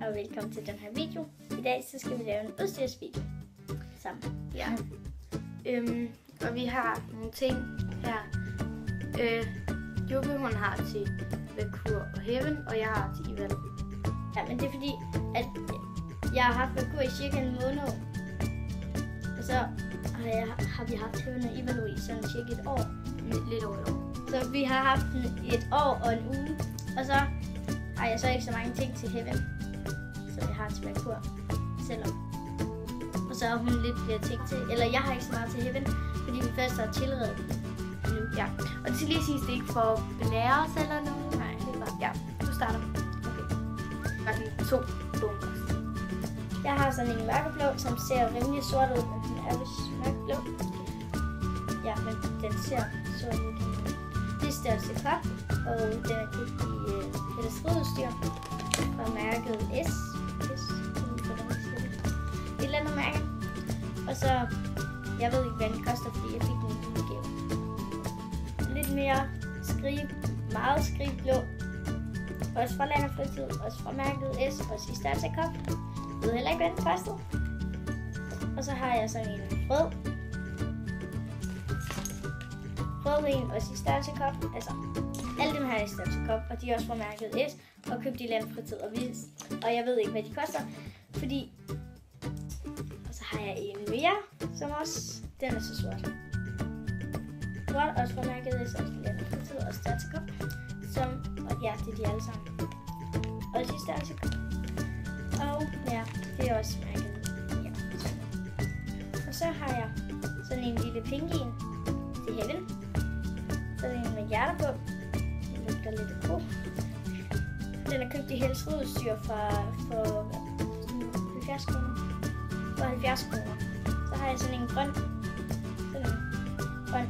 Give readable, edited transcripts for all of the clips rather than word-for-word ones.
og velkommen til den her video. I dag så skal vi lave en udstyrsvideo sammen. Ja. Og vi har nogle ting her. Juppe hun har til Vakur og Heaven, og jeg har til Ivan. Ja, men det er fordi, at jeg har haft Vakur i cirka en måned. Og så har vi haft Heaven og Ivan i sådan cirka et år. Lidt over et år. Så vi har haft den i et år og en uge. Og så har jeg så ikke så mange ting til Heaven, som jeg har til Vakur, selvom. Og så har hun lidt flere ting til, eller jeg har ikke så meget til Heaven, fordi vi først har tilredet nu. Ja, og det skal lige siges, det er ikke for at belære os eller noget. Nej, det er bare. Ja, du starter. Okay. Der er sådan 2 bunker. Jeg har sådan en mørkeblå, som ser rimelig sort ud, men den er vist mørkeblå. Ja, men den ser sort ud. Det er størrelse kop, og den er købt i elektroudstyr fra mærket S. Et eller andet mærke. Og så, jeg ved ikke hvad den koster, fordi jeg fik den i julegave. Lidt mere meget skrigblå. Også fra Land og Fritid, også fra mærket S, også i størrelse kop. Jeg ved heller ikke hvad den kostede. Og så har jeg sådan en rød en, også i størrelse kop. Altså, alle dem her er i størrelse kop, og de er også fra mærket S, og købt i Land og Fritid og jeg ved ikke hvad de koster, fordi. Og så har jeg en mere, som også, den er så sort. Sort, også fra mærket S, også i Land og Fritid, og størrelse kop. Og ja, det er de alle sammen. Også i størrelse kop. Og ja, det er også mærket. Ja. Og så har jeg sådan en lille pink en til Heaven. Sådan en med hjerter på. Den lugter lidt god. Den er købt i helseudstyr for 70 kroner. For 70 kroner. Så har jeg sådan en grøn. Sådan en grøn.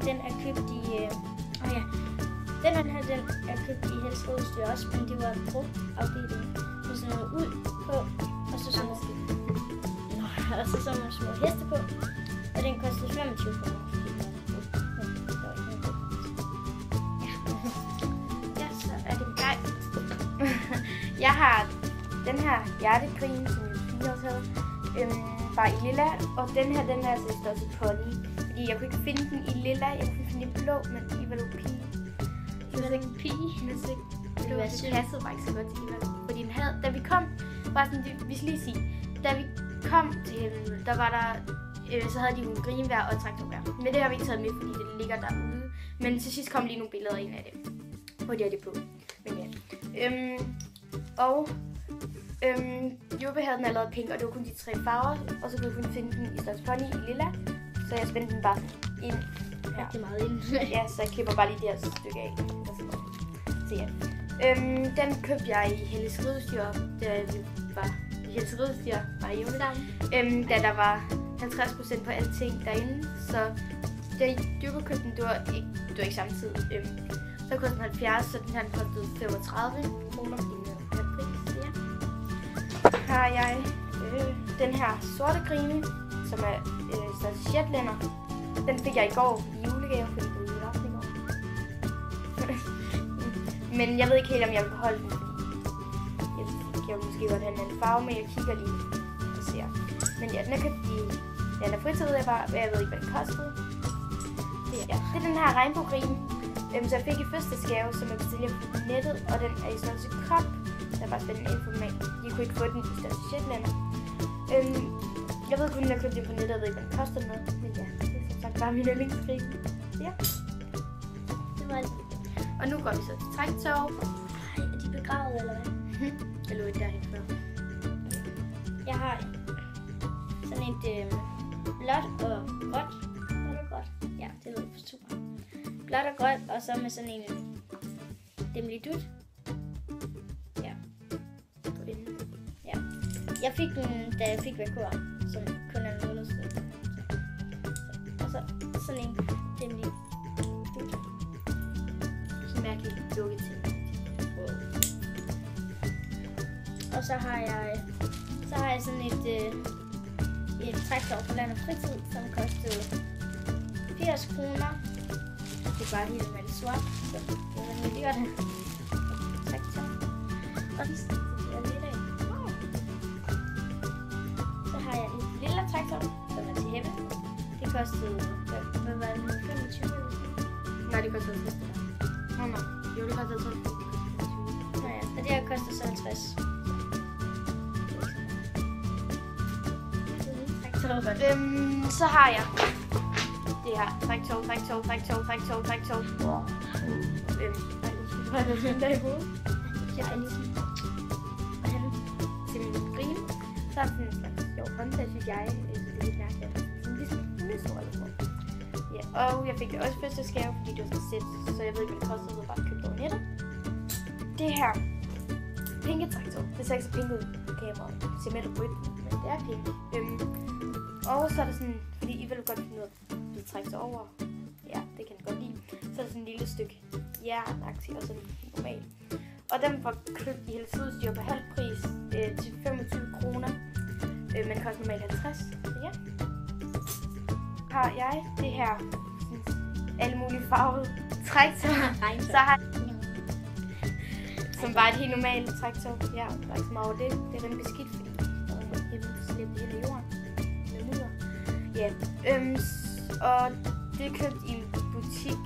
Den er købt i. Den er købt i helseudstyr også, men det var brugt afdeling med sådan noget uld på, og så sådan nogle små heste på, og den kostede 25 kroner. Ja, så er det mig. Jeg har den her hjertegrin, som jeg lige også havde, bare i lilla, og den her, den er altså i størrelse pony, fordi jeg kunne ikke finde den i lilla, jeg kunne finde den i blå, men i var det pige. Det var ikke pige. Det passede bare ikke så godt til Ivan, fordi den havde, da vi kom, bare sådan, vi skal lige sige, da vi kom til hende, der var der, så havde de jo en grinvær og en traktorvær. Men det har vi ikke taget med, fordi det ligger derude. Men til sidst kom lige nogle billeder ind af det, hvor de har det på. Men ja. Juppe havde den allerede pink, og det var kun de 3 farver, og så kunne vi kun finde den i størrelse pony i lilla, så jeg spændte den bare ind. Ja, det er meget ind. Ja, så jeg klipper bare lige det her stykke af. Så ja. Den købte jeg i helseudstyr, da vi var i helseudstyr, var i juledagene. Da der var 50% på alting derinde, så da Juppe købte den, det var ikke samme tid. Så kostede den 70, så den her kostede 35 kroner, fordi den havde pris. Ja. Har jeg den her sorte grine, som er størrelse Shetlander. Den fik jeg i går i julegave, fordi det var juleaften i går. Men jeg ved ikke helt, om jeg vil beholde den, fordi jeg vil måske godt have en anden farve, men jeg kigger lige og ser. Men ja, den er købt i Land og Fritid, jeg ved ikke, hvad den kostede. Det er den her regnbuegrin, så jeg fik i fødselsdagsgave, som jeg bestilte på nettet, og den er i størrelse kop. Der er bare spændende info med. Jeg kunne ikke få den i størrelse Shetlander. Jeg ved kun, at jeg købte den på nettet, jeg ved ikke, hvad den koster noget, men ja, det er som sagt bare min yndlingsgrin. Ja. Det var det. Og nu går vi så til træktog. Ej, er de begravet eller hvad? Jeg lå ikke derhen før. Jeg har sådan et blåt og gråt. Blåt og gråt. Ja, det lyder super. Blåt og gråt, og så med sådan en demlidut. Ja. Ja. Jeg fik den, da jeg fik Vakur, som kun er en måned siden. Og så sådan en demlidut. Mærkeligt lukket til. Og så har jeg sådan et træktår på Land og Fritid, som kostede 80 kroner. Det er bare helt med det sort, så det var rigtig godt. Træktår. Og sidste til at lille af. Så har jeg en lille traktor, som er til Heaven. Det kostede, hvad var det nu, 25 eller sådan? Nej, det kostede 50. Nej. Jo, det kostede 50. Nå ja, og det her koster så 50. Så har jeg det her træktog. Hvad er det, der i hovedet? Jeg er ligesom, Til min grill. Så er sådan en slags håndtag, synes jeg. Det er lidt mærkeligt. Sådan ligesom en stor eller sådan. Ja, og jeg fik det også fødselsdagsgave, fordi det var sådan et sæt, så jeg ved ikke, hvad det kostede, så jeg bare købte over nettet. Det her pinketraktor. Det ser ikke så pink ud på kameraet. Det ser mere rødt, men det er pink. Og så er der sådan, fordi I vil godt finde ud af at trække sig over. Ja, det kan jeg godt lide. Så er der sådan et lille stykke jernagtigt og sådan normal. Og dem var købt i Hells udstyr på halv pris til 25 kroner. Men det koster normalt 50. Så ja. Har jeg det her sådan, alle mulige farvede træktog. Så har som bare et helt normalt træktog. Ja, der er ikke så meget over det. Det er rimelig beskidt, fordi jeg vil slippe det hele i jorden. Med mudder. Ja. Og det er købt i en butik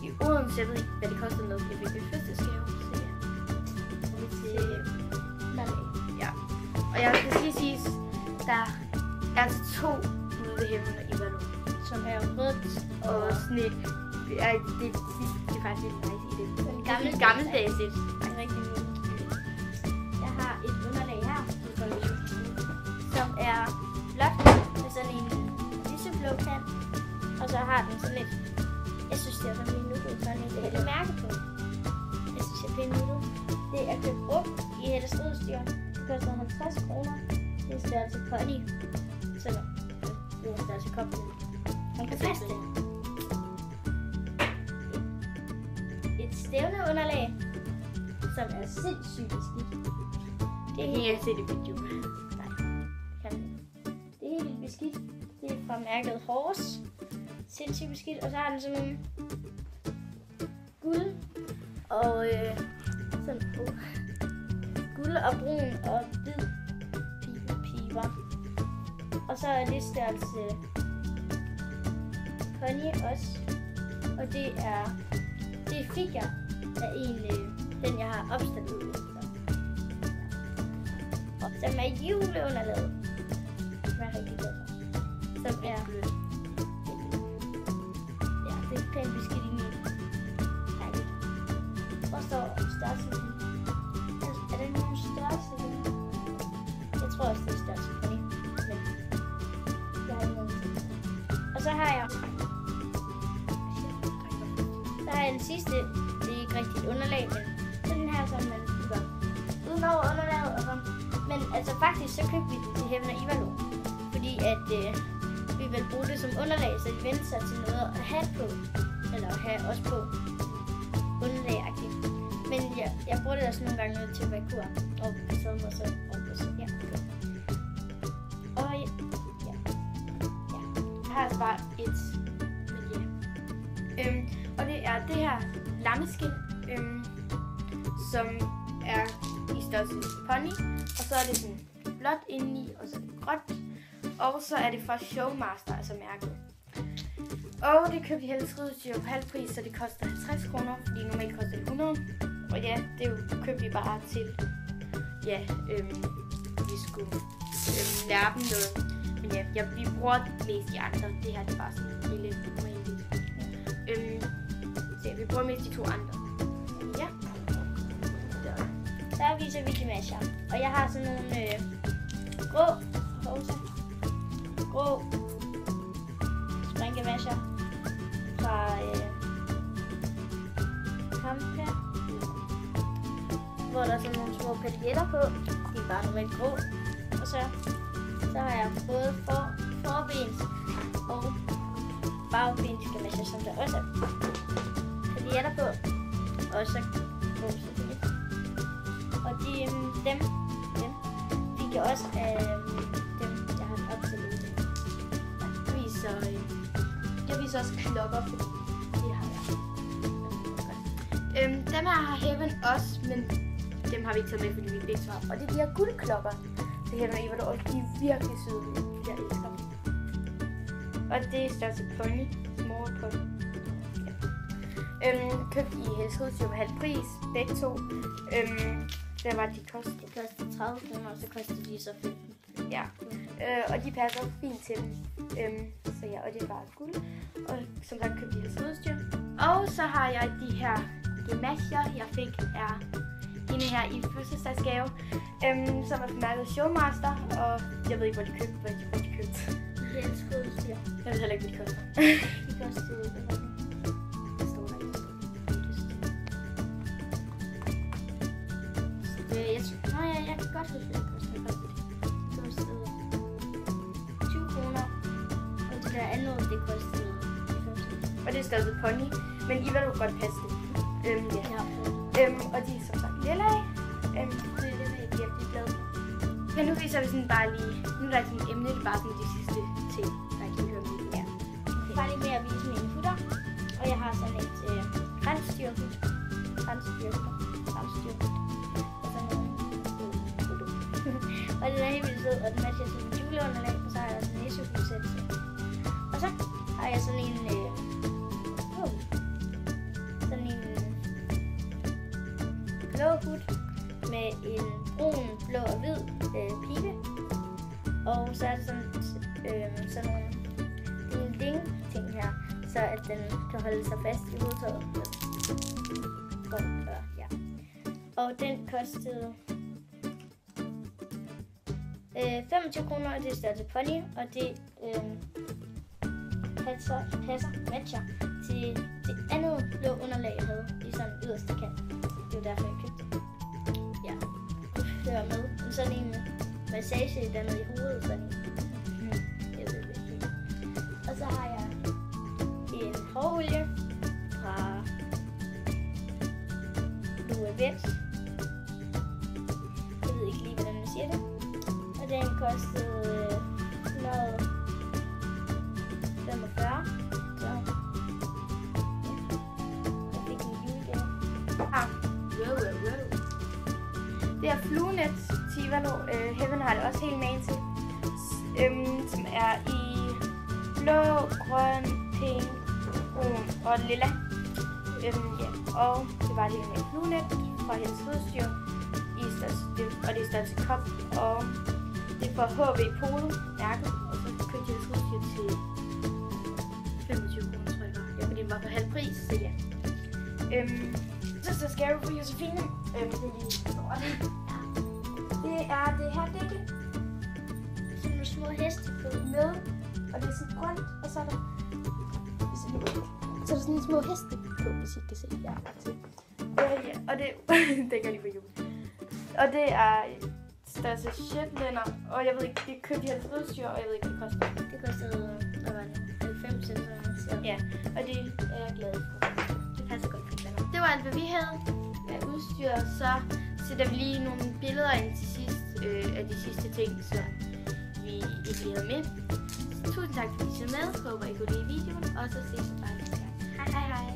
i Odense. Jeg ved ikke, hvad det koster noget. Jeg fik det fødselsdagsgave. Så ja. Og vi til ja. Og jeg skal lige sige, der er altså 2 ude ved Heaven og Ivalo, som er rødt og sådan et. Det er faktisk lidt nice i det. Gammeldagsigt. Det er rigtig nyt. Jeg har et underlag her, som er blåt med sådan en lyseblå kant. Og så har den sådan lidt, jeg synes det er sådan en nuttet, sådan et lille mærke på. Jeg synes det er pænt nuttet. Det er købt brugt i Hells udstyr. Det koster 50 kroner. Det er størrelse pony. Så det er størrelse koplen. Man kan passe det. Et stævneunderlag, som er sindssygt beskidt. Det er helt se det video. Nej, kan det er helt vildt beskidt. Det er fra mærket Horse. Sindssygt beskidt. Og så har den sådan nogle guld og sådan guld og brun og hvid piber. Og så er det størrelse pony også. Og det fik jeg af den jeg har opstillet efter. Som er juleunderlaget. Som er rigtig godt. Som er ja, det er pænt beskidt i min. Herligt. Hvor står størrelse? Er det nogen størrelse? Jeg tror også det er størrelse på det. Men jeg har ikke noget. Og så har jeg den sidste. Det er ikke rigtigt et underlag, men sådan her, som man gør udenover underlaget og sådan. Men altså faktisk så købte vi det til Heaven og Ivalo, fordi at vi vil bruge det som underlag, så det vender sig til noget at have på, eller at have også på underlag-agtigt. Men jeg bruger det også nogle gange til at vakuere og så mig så og så ja. Og ja. Jeg har altså bare et og det er det her lammeskin, som er i størrelse pony, og så er det sådan blåt indeni, og så er det grønt, og så er det fra Showmaster, altså mærket. Og det købte i Hells udstyr på halv pris, så det koster 50 kroner, fordi normalt koster det 100. Og ja, det købte vi bare til, ja, vi skulle lære dem noget. Men ja, vi bruger mest de andre. Det her det er bare sådan en lille normalt. Så vi bruger mest de 2 andre. Ja. Der viser vi de masher. Og jeg har sådan nogle grå springemasher fra Kampa, hvor der er sådan nogle små paljetter på. De er bare normalt grå. Og så har jeg både forbens og bagbenske masher, som der også er paljetter på. Og så grå selvfølgelig. Og dem fik jeg også af dem, jeg har opstillet. Jeg viser også klokker, fordi det har jeg. Dem her har Heaven også, men dem har vi ikke taget med, fordi vi begge svarer. Og det er de her guldklokker til Heaven og Eva, og de er virkelig søde. Jeg elsker dem. Og det er størrelse pony. Small pony. Ja. Købt i Hellerudsdyr med halv pris. Begge to. Der var de kostede. Det kostede 30 kroner, og så kostede de så 15. Ja. Og de passer fint til dem. Så ja, og det er bare guld. Og som sagt købte de Hellerudsdyr. Og så har jeg de her gemasjer, jeg fik af hende her i fødselsdagsgave, som er mærket Showmaster, og jeg ved ikke, hvor de købte, hvad de købte. Hellerudsdyr. Jeg ved heller ikke, hvad de koster. De kostede, hvad står der ikke? Jeg kan godt huske, hvad det kostede. Det kostede 20 kroner, og det der andet, det kostede 15. Og det er stadig pony, men I vil jo godt passe det. Og de er som sagt lilla. Det er det, jeg giver de glade. Men nu viser vi sådan bare lige, nu er der ikke sådan emne, det er bare sådan de sidste ting, der kan høre med. Ja. Okay. Bare lige med at vise mine futter. Og jeg har sådan et rensstyrke. Og sådan nogle og den er helt vildt sød, og den matcher sådan en juleunderlag, og så har jeg også en nissehus-sæt. Og så har jeg sådan en blå hud med en brun, blå og hvid pibe. Og så er der sådan nogle link-ting her, så at den kan holde sig fast i hovedtaget. Godt, ja. Og den kostede 25 kroner, og det er størrelse pony, og det matcher til det andet blå underlag, jeg havde i sådan en yderste kant. Det var derfor, jeg købte det. Ja, det hører med. Sådan en massage dernede i hovedet, sådan en. Jeg ved det ikke. Og så har jeg en hårolie fra Louis Vuitton. Jeg ved ikke lige, hvordan man siger det. Og den kostede 145. Så ja. Jeg fik en julegave. Det er fluenet Tivano. Heaven har det også helt med til. Som er i blå, grøn, pink, brun og lilla. Og det var det med fluenet fra Hellerudsdyr. Og det er størrelse kop. Og det er fra HV Polo mærket. Og så købte jeg Hellerudsdyr til 25 kroner, tror jeg var. Ja, fordi den var på halv pris, så ja. Så skal jeg for Josefine. Det er det her dække. Sådan nogle små heste på med, og det er sådan grønt, og så er der sådan nogle små heste på, hvis I kan se. Ja, og det dækker lige på jul. Og det er størrelse Shetlander, og jeg ved ikke, det købte i Hellerudsdyr, og jeg ved ikke, hvad det koster. Det kostede, hvad var det, 90 eller sådan. Ja, og det er jeg glad for. Det passer godt for Shetlander. Det var alt, hvad vi havde af udstyr, så sætter vi lige nogle billeder ind til sidst af de sidste ting, som vi ikke lige havde med. Tusind tak, fordi I så med. Håber, I kunne lide videoen, og så ses vi bare næste gang. Hej hej.